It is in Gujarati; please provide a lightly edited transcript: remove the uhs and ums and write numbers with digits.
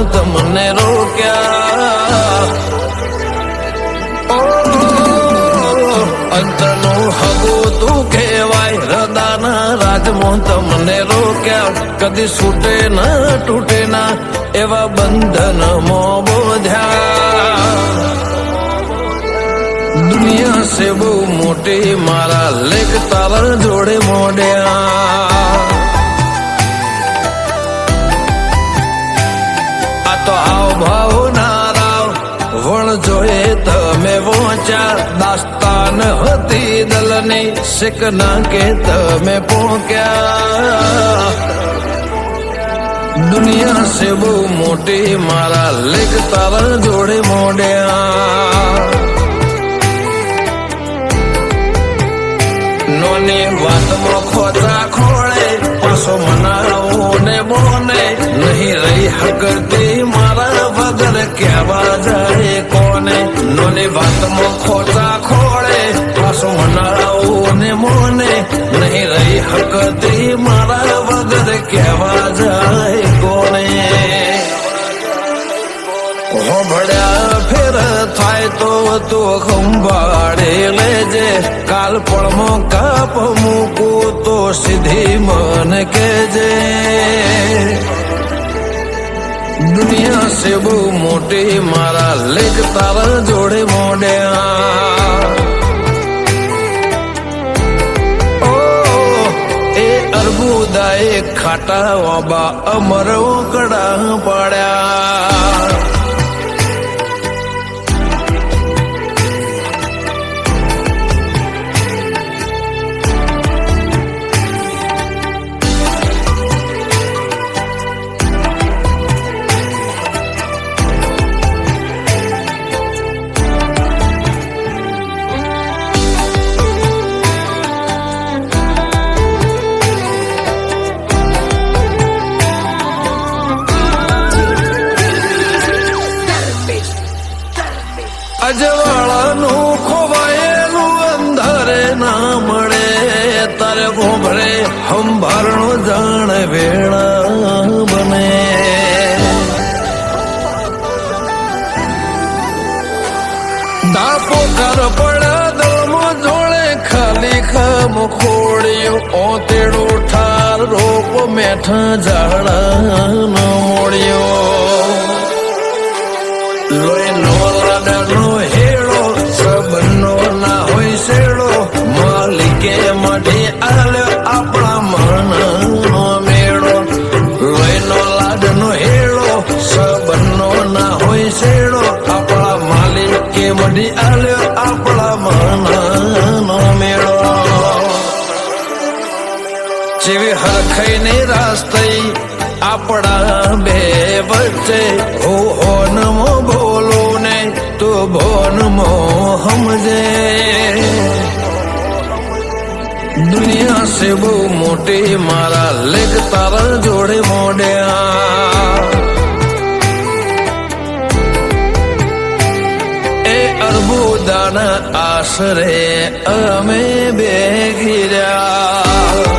તમને રોક્યા અંતનું હગું તું કહેવાય હૃદયના રાજમાં તમને રોક્યા કદી છૂટે ના તૂટે ના એવા બંધનમાં બોધ્યા દુનિયા છે બહુ મોટી મારા લેખ તારા જોડે મોડ્યા આ તો આવ ભાવ ના રાવ વણ જોએ તમે પહોંચ્યા દાસ્તાન હતી દલની શીખના કે તમે પહોંચ્યા દુનિયા છે બહુ મોટી મારા લેખ તારા જોડે મોડ્યા નોની વાતમાં ખોટા ખોળે પાછો મનાવો ને બોને નહીં રહી હકતી મારા વગર કહેવા જાય કોને નોની વાતમાં ખોટા ખોળે પાછો મનાવો ને મોને નહીં રહી હકતી મારા વગર કહેવા જાય કોને હોભળ્યા ફેર થાય તો તું ખંભાળે લેજે કાલ પળમાં કાપ મૂકું તો સીધી મન કેજે દુનિયા છે બહુ મોટી મારા લેખ તારા જોડે મોડ્યા એ અર્બુદાએ ખાટા વાબા અમર ઓકડા પાડ્યા અજવાળાનું ખોવાયેલું અંધારે ના મળે તારે ભોભરે હંભારણું જાણ વેળા બને દાપો કર પડ્યા દળમાં જોડે ખાલી ખમ ખોડ્યું ઓતેડું ઠાર રોપ મેઠા ઝાડા મોડ્યો લોહી નો લાડનો હેડો સબનો ના હોય શેડો માલિકે મઢી આલ્યો આપણા મનનો મેળો લોહી નો લાડનો હેડો સબનો ના હોય શેડો આપણા માલિકે મઢી આલ્યો આપણા મનનો મેળો જેવી હરખાઈને રાસ થઈ આપણા બે વચ્ચે હોનમો બોલો ને તો ભોનમો સમજે દુનિયા છે બહુ મોટી મારા લેખ તારા જોડે મોડ્યા એ અર્બુદાના આશરે અમે બે ઘીર્યા